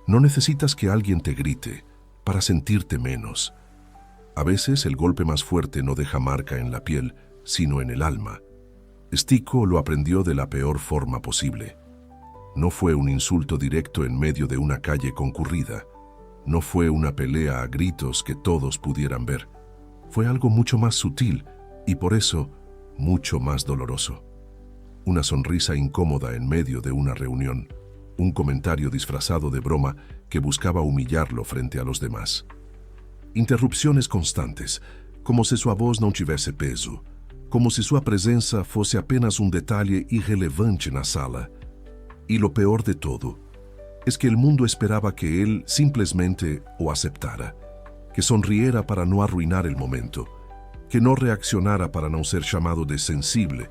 No necesitas que alguien te grite para sentirte menos. A veces el golpe más fuerte no deja marca en la piel, sino en el alma. Stico lo aprendió de la peor forma posible. No fue un insulto directo en medio de una calle concurrida. No fue una pelea a gritos que todos pudieran ver. Fue algo mucho más sutil y por eso mucho más doloroso. Una sonrisa incómoda en medio de una reunión. Un comentario disfrazado de broma que buscaba humillarlo frente a los demás. Interrupciones constantes, como si sua voz não tivesse peso, como si sua presença fosse apenas um detalhe irrelevante na sala. Y lo peor de todo es que el mundo esperaba que él simplesmente o aceptara, que sonriera para no arruinar el momento, que no reaccionara para no ser chamado de sensible,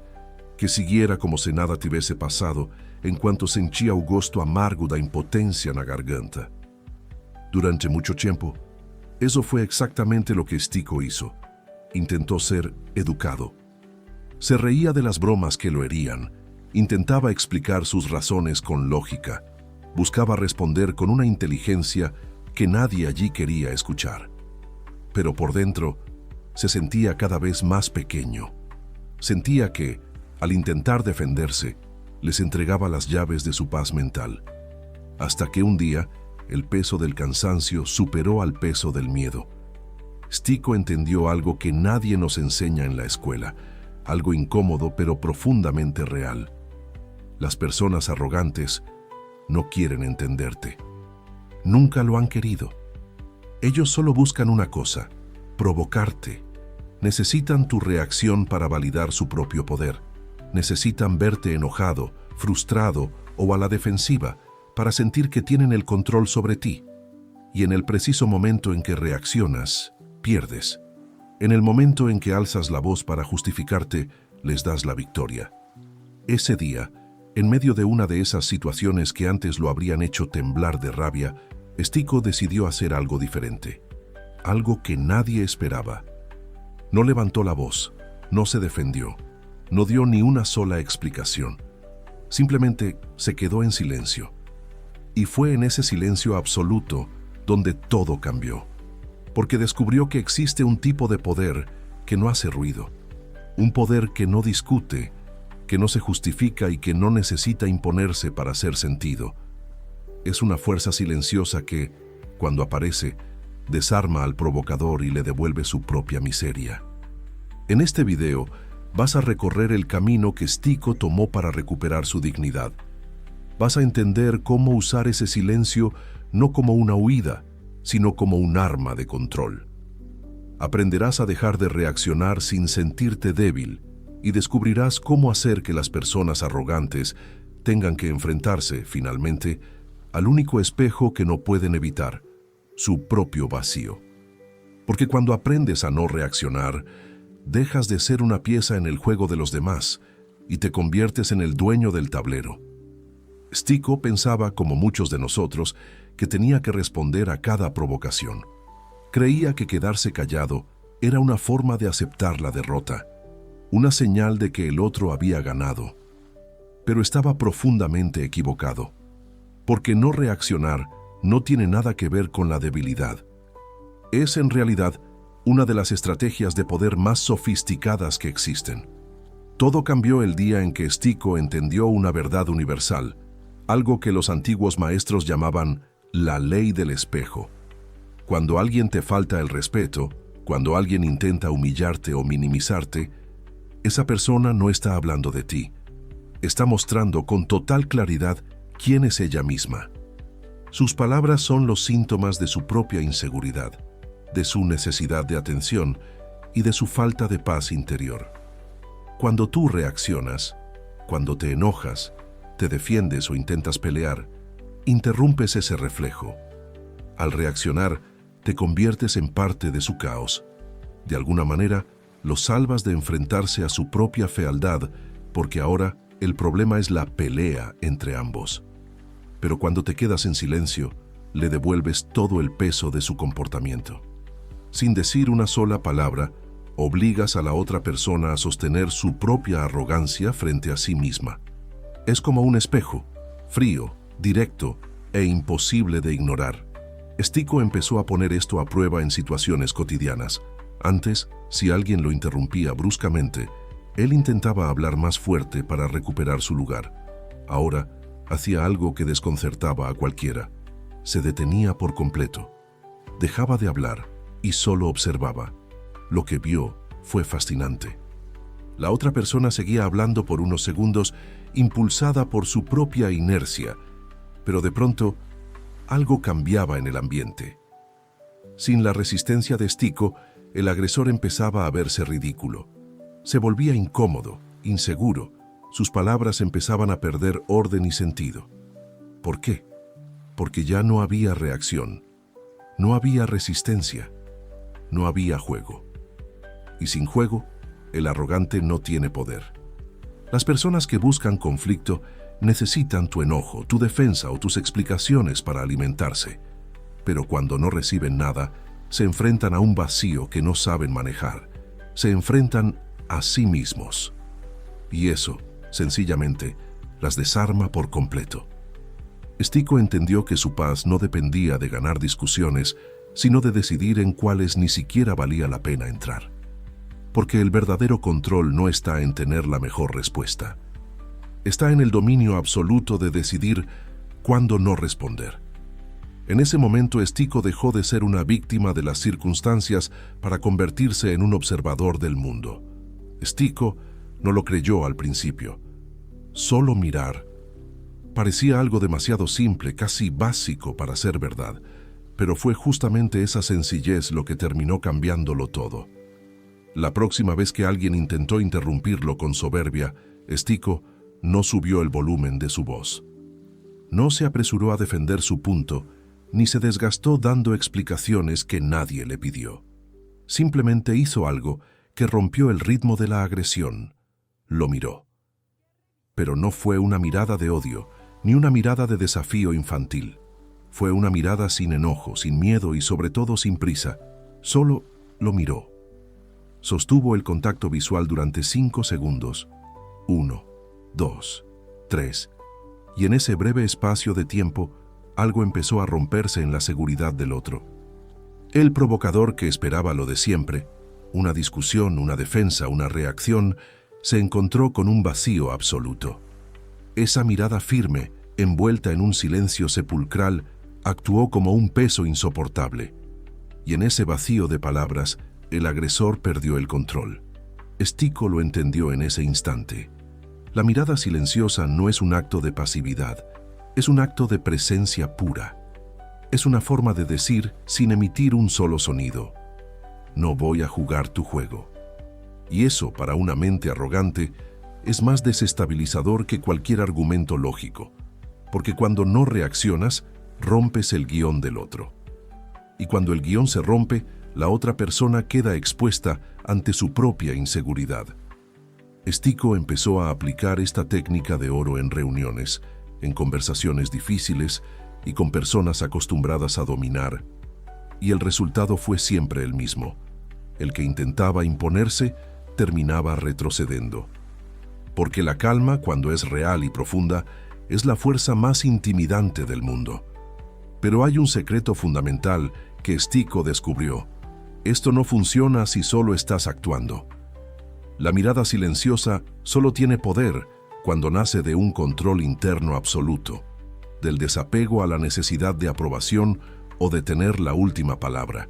que siguiera como se nada tivesse passado enquanto sentia o gosto amargo da impotência na garganta. Durante mucho tiempo, eso fue exactamente lo que Stico hizo. Intentó ser educado. Se reía de las bromas que lo herían. Intentaba explicar sus razones con lógica. Buscaba responder con una inteligencia que nadie allí quería escuchar. Pero por dentro, se sentía cada vez más pequeño. Sentía que, al intentar defenderse, les entregaba las llaves de su paz mental. Hasta que un día, el peso del cansancio superó al peso del miedo. Stico entendió algo que nadie nos enseña en la escuela, algo incómodo pero profundamente real. Las personas arrogantes no quieren entenderte. Nunca lo han querido. Ellos solo buscan una cosa: provocarte. Necesitan tu reacción para validar su propio poder. Necesitan verte enojado, frustrado o a la defensiva para sentir que tienen el control sobre ti. Y en el preciso momento en que reaccionas, pierdes. En el momento en que alzas la voz para justificarte, les das la victoria. Ese día, en medio de una de esas situaciones que antes lo habrían hecho temblar de rabia, Stico decidió hacer algo diferente. Algo que nadie esperaba. No levantó la voz, no se defendió, no dio ni una sola explicación. Simplemente se quedó en silencio. Y fue en ese silencio absoluto donde todo cambió. Porque descubrió que existe un tipo de poder que no hace ruido. Un poder que no discute, que no se justifica y que no necesita imponerse para ser sentido. Es una fuerza silenciosa que, cuando aparece, desarma al provocador y le devuelve su propia miseria. En este video vas a recorrer el camino que Stico tomó para recuperar su dignidad. Vas a entender cómo usar ese silencio no como una huida, sino como un arma de control. Aprenderás a dejar de reaccionar sin sentirte débil y descubrirás cómo hacer que las personas arrogantes tengan que enfrentarse, finalmente, al único espejo que no pueden evitar, su propio vacío. Porque cuando aprendes a no reaccionar, dejas de ser una pieza en el juego de los demás y te conviertes en el dueño del tablero. Stico pensaba, como muchos de nosotros, que tenía que responder a cada provocación. Creía que quedarse callado era una forma de aceptar la derrota, una señal de que el otro había ganado. Pero estaba profundamente equivocado, porque no reaccionar no tiene nada que ver con la debilidad. Es en realidad una de las estrategias de poder más sofisticadas que existen. Todo cambió el día en que Stico entendió una verdad universal, algo que los antiguos maestros llamaban la ley del espejo. Cuando alguien te falta el respeto, cuando alguien intenta humillarte o minimizarte, esa persona no está hablando de ti. Está mostrando con total claridad quién es ella misma. Sus palabras son los síntomas de su propia inseguridad, de su necesidad de atención y de su falta de paz interior. Cuando tú reaccionas, cuando te enojas, te defiendes o intentas pelear, interrumpes ese reflejo. Al reaccionar, te conviertes en parte de su caos. De alguna manera, lo salvas de enfrentarse a su propia fealdad, porque ahora el problema es la pelea entre ambos. Pero cuando te quedas en silencio, le devuelves todo el peso de su comportamiento. Sin decir una sola palabra, obligas a la otra persona a sostener su propia arrogancia frente a sí misma. Es como un espejo, frío, directo e imposible de ignorar. Stico empezó a poner esto a prueba en situaciones cotidianas. Antes, si alguien lo interrumpía bruscamente, él intentaba hablar más fuerte para recuperar su lugar. Ahora, hacía algo que desconcertaba a cualquiera. Se detenía por completo. Dejaba de hablar y solo observaba. Lo que vio fue fascinante. La otra persona seguía hablando por unos segundos, impulsada por su propia inercia, pero de pronto, algo cambiaba en el ambiente. Sin la resistencia de Stico, el agresor empezaba a verse ridículo. Se volvía incómodo, inseguro. Sus palabras empezaban a perder orden y sentido. ¿Por qué? Porque ya no había reacción, no había resistencia, no había juego. Y sin juego, el arrogante no tiene poder. Las personas que buscan conflicto necesitan tu enojo, tu defensa o tus explicaciones para alimentarse. Pero cuando no reciben nada, se enfrentan a un vacío que no saben manejar. Se enfrentan a sí mismos. Y eso, sencillamente, las desarma por completo. Stico entendió que su paz no dependía de ganar discusiones, sino de decidir en cuáles ni siquiera valía la pena entrar. Porque el verdadero control no está en tener la mejor respuesta. Está en el dominio absoluto de decidir cuándo no responder. En ese momento, Stico dejó de ser una víctima de las circunstancias para convertirse en un observador del mundo. Stico no lo creyó al principio. Solo mirar parecía algo demasiado simple, casi básico para ser verdad, pero fue justamente esa sencillez lo que terminó cambiándolo todo. La próxima vez que alguien intentó interrumpirlo con soberbia, Stico no subió el volumen de su voz. No se apresuró a defender su punto, ni se desgastó dando explicaciones que nadie le pidió. Simplemente hizo algo que rompió el ritmo de la agresión. Lo miró. Pero no fue una mirada de odio, ni una mirada de desafío infantil. Fue una mirada sin enojo, sin miedo y sobre todo sin prisa. Solo lo miró. Sostuvo el contacto visual durante 5 segundos. 1, 2, 3. Y en ese breve espacio de tiempo, algo empezó a romperse en la seguridad del otro. El provocador que esperaba lo de siempre, una discusión, una defensa, una reacción, se encontró con un vacío absoluto. Esa mirada firme, envuelta en un silencio sepulcral, actuó como un peso insoportable. Y en ese vacío de palabras, el agresor perdió el control. Stico lo entendió en ese instante. La mirada silenciosa no es un acto de pasividad, es un acto de presencia pura. Es una forma de decir sin emitir un solo sonido: no voy a jugar tu juego. Y eso, para una mente arrogante, es más desestabilizador que cualquier argumento lógico, porque cuando no reaccionas, rompes el guión del otro. Y cuando el guión se rompe, la otra persona queda expuesta ante su propia inseguridad. Stico empezó a aplicar esta técnica de oro en reuniones, en conversaciones difíciles y con personas acostumbradas a dominar, y el resultado fue siempre el mismo. El que intentaba imponerse terminaba retrocediendo. Porque la calma, cuando es real y profunda, es la fuerza más intimidante del mundo. Pero hay un secreto fundamental que Stico descubrió. Esto no funciona si solo estás actuando. La mirada silenciosa solo tiene poder cuando nace de un control interno absoluto, del desapego a la necesidad de aprobación o de tener la última palabra.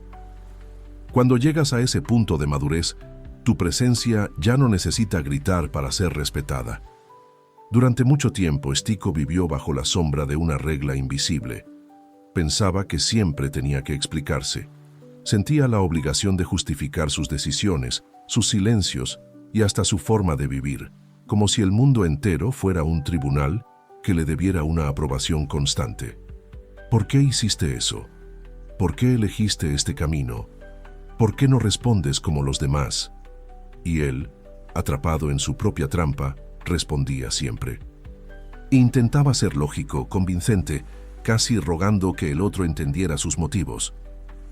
Cuando llegas a ese punto de madurez, tu presencia ya no necesita gritar para ser respetada. Durante mucho tiempo, Stico vivió bajo la sombra de una regla invisible. Pensaba que siempre tenía que explicarse. Sentía la obligación de justificar sus decisiones, sus silencios y hasta su forma de vivir, como si el mundo entero fuera un tribunal que le debiera una aprobación constante. ¿Por qué hiciste eso? ¿Por qué elegiste este camino? ¿Por qué no respondes como los demás? Y él, atrapado en su propia trampa, respondía siempre. Intentaba ser lógico, convincente, casi rogando que el otro entendiera sus motivos,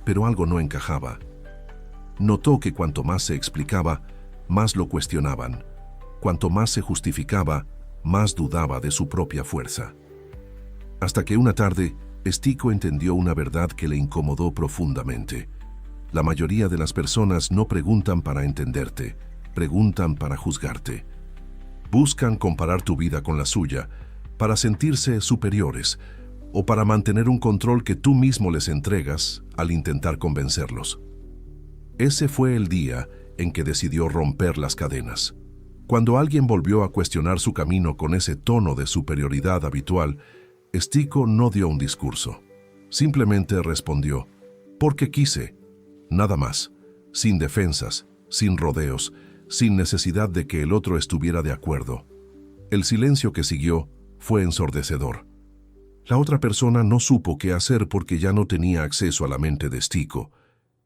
pero algo no encajaba. Notó que cuanto más se explicaba, más lo cuestionaban. Cuanto más se justificaba, más dudaba de su propia fuerza. Hasta que una tarde, Stico entendió una verdad que le incomodó profundamente. La mayoría de las personas no preguntan para entenderte, preguntan para juzgarte. Buscan comparar tu vida con la suya, para sentirse superiores o para mantener un control que tú mismo les entregas al intentar convencerlos. Ese fue el día en que decidió romper las cadenas. Cuando alguien volvió a cuestionar su camino con ese tono de superioridad habitual, Stico no dio un discurso. Simplemente respondió, porque quise, nada más, sin defensas, sin rodeos, sin necesidad de que el otro estuviera de acuerdo. El silencio que siguió fue ensordecedor. La otra persona no supo qué hacer porque ya no tenía acceso a la mente de Stico.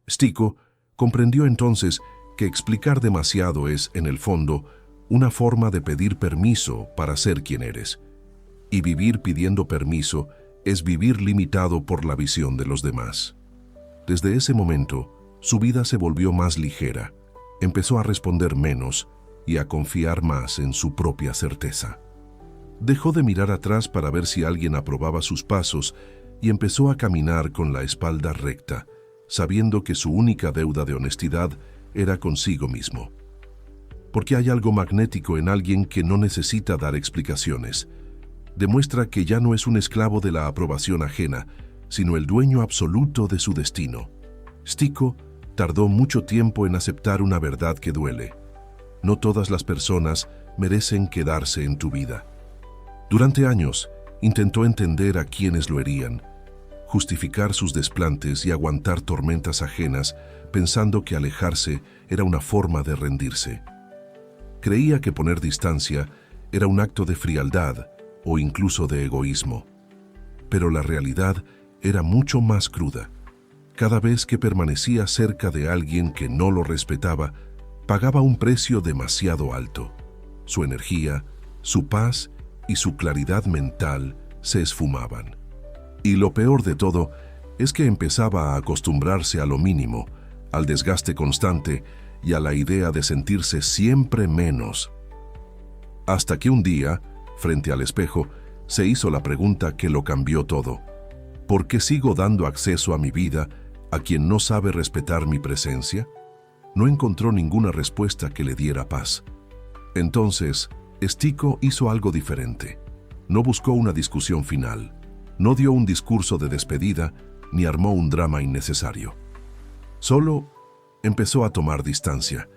Stico comprendió entonces que explicar demasiado es, en el fondo, una forma de pedir permiso para ser quien eres. Y vivir pidiendo permiso es vivir limitado por la visión de los demás. Desde ese momento, su vida se volvió más ligera. Empezó a responder menos y a confiar más en su propia certeza. Dejó de mirar atrás para ver si alguien aprobaba sus pasos y empezó a caminar con la espalda recta, sabiendo que su única deuda de honestidad era consigo mismo. Porque hay algo magnético en alguien que no necesita dar explicaciones. Demuestra que ya no es un esclavo de la aprobación ajena, sino el dueño absoluto de su destino. Stico tardó mucho tiempo en aceptar una verdad que duele. No todas las personas merecen quedarse en tu vida. Durante años, intentó entender a quienes lo herían, justificar sus desplantes y aguantar tormentas ajenas, pensando que alejarse era una forma de rendirse. Creía que poner distancia era un acto de frialdad o incluso de egoísmo. Pero la realidad era mucho más cruda. Cada vez que permanecía cerca de alguien que no lo respetaba, pagaba un precio demasiado alto. Su energía, su paz y su claridad mental se esfumaban. Y lo peor de todo es que empezaba a acostumbrarse a lo mínimo, al desgaste constante y a la idea de sentirse siempre menos. Hasta que un día, frente al espejo, se hizo la pregunta que lo cambió todo. ¿Por qué sigo dando acceso a mi vida a quien no sabe respetar mi presencia? No encontró ninguna respuesta que le diera paz. Entonces, Stico hizo algo diferente. No buscó una discusión final, no dio un discurso de despedida, ni armó un drama innecesario. Solo empezó a tomar distancia.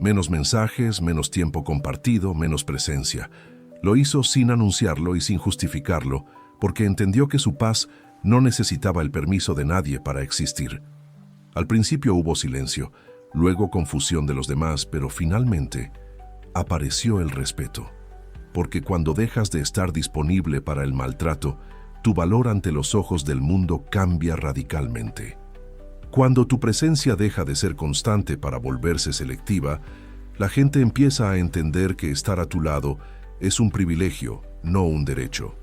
Menos mensajes, menos tiempo compartido, menos presencia. Lo hizo sin anunciarlo y sin justificarlo, porque entendió que su paz no necesitaba el permiso de nadie para existir. Al principio hubo silencio, luego confusión de los demás, pero finalmente apareció el respeto. Porque cuando dejas de estar disponible para el maltrato, tu valor ante los ojos del mundo cambia radicalmente. Cuando tu presencia deja de ser constante para volverse selectiva, la gente empieza a entender que estar a tu lado es un privilegio, no un derecho.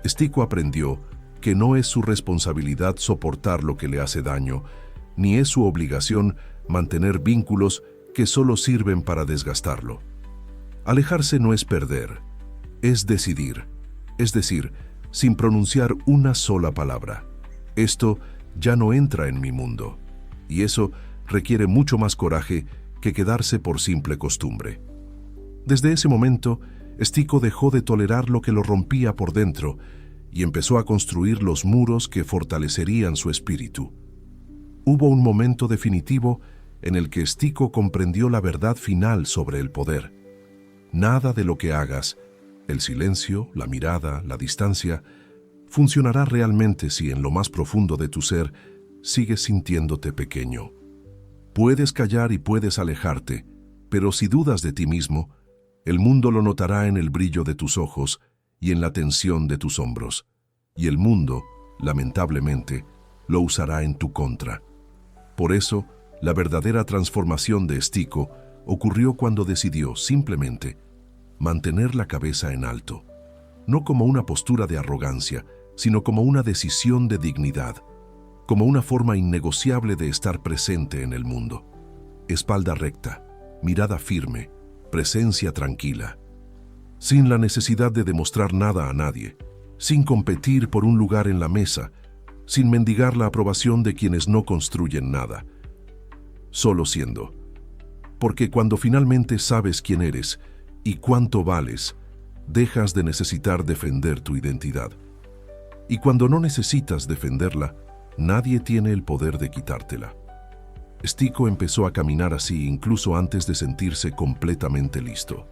Stico aprendió que no es su responsabilidad soportar lo que le hace daño, ni es su obligación mantener vínculos que solo sirven para desgastarlo. Alejarse no es perder, es decidir, es decir, sin pronunciar una sola palabra. Esto ya no entra en mi mundo, y eso requiere mucho más coraje que quedarse por simple costumbre. Desde ese momento, Stico dejó de tolerar lo que lo rompía por dentro y empezó a construir los muros que fortalecerían su espíritu. Hubo un momento definitivo en el que Stico comprendió la verdad final sobre el poder. Nada de lo que hagas, el silencio, la mirada, la distancia, funcionará realmente si en lo más profundo de tu ser sigues sintiéndote pequeño. Puedes callar y puedes alejarte, pero si dudas de ti mismo, el mundo lo notará en el brillo de tus ojos y en la tensión de tus hombros. Y el mundo, lamentablemente, lo usará en tu contra. Por eso, la verdadera transformación de Stico ocurrió cuando decidió simplemente mantener la cabeza en alto, no como una postura de arrogancia, sino como una decisión de dignidad, como una forma innegociable de estar presente en el mundo. Espalda recta, mirada firme, presencia tranquila, sin la necesidad de demostrar nada a nadie, sin competir por un lugar en la mesa, sin mendigar la aprobación de quienes no construyen nada. Solo siendo. Porque cuando finalmente sabes quién eres y cuánto vales, dejas de necesitar defender tu identidad. Y cuando no necesitas defenderla, nadie tiene el poder de quitártela. Stico empezó a caminar así incluso antes de sentirse completamente listo.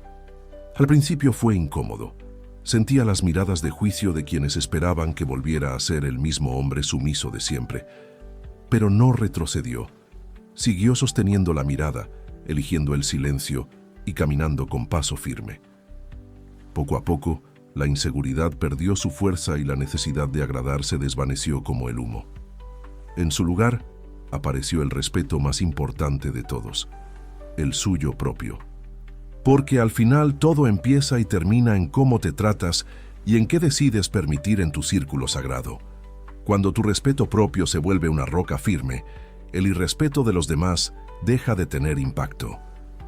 Al principio fue incómodo. Sentía las miradas de juicio de quienes esperaban que volviera a ser el mismo hombre sumiso de siempre. Pero no retrocedió. Siguió sosteniendo la mirada, eligiendo el silencio y caminando con paso firme. Poco a poco, la inseguridad perdió su fuerza y la necesidad de agradar se desvaneció como el humo. En su lugar, apareció el respeto más importante de todos, el suyo propio. Porque al final todo empieza y termina en cómo te tratas y en qué decides permitir en tu círculo sagrado. Cuando tu respeto propio se vuelve una roca firme, el irrespeto de los demás deja de tener impacto.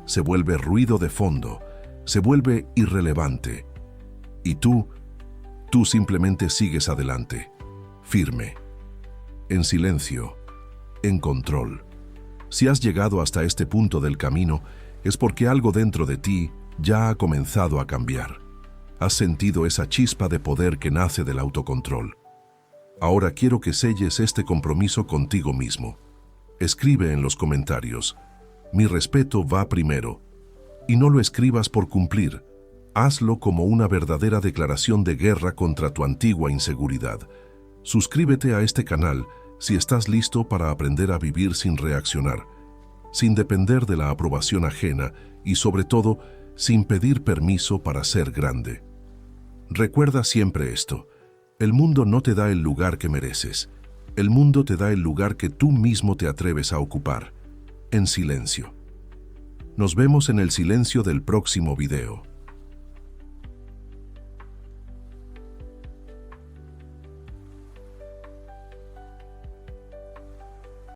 Se vuelve ruido de fondo, se vuelve irrelevante. Y tú simplemente sigues adelante, firme, en silencio, en control. Si has llegado hasta este punto del camino, es porque algo dentro de ti ya ha comenzado a cambiar. Has sentido esa chispa de poder que nace del autocontrol. Ahora quiero que selles este compromiso contigo mismo. Escribe en los comentarios: mi respeto va primero. Y no lo escribas por cumplir. Hazlo como una verdadera declaración de guerra contra tu antigua inseguridad. Suscríbete a este canal si estás listo para aprender a vivir sin reaccionar, sin depender de la aprobación ajena y, sobre todo, sin pedir permiso para ser grande. Recuerda siempre esto: el mundo no te da el lugar que mereces. El mundo te da el lugar que tú mismo te atreves a ocupar, en silencio. Nos vemos en el silencio del próximo video.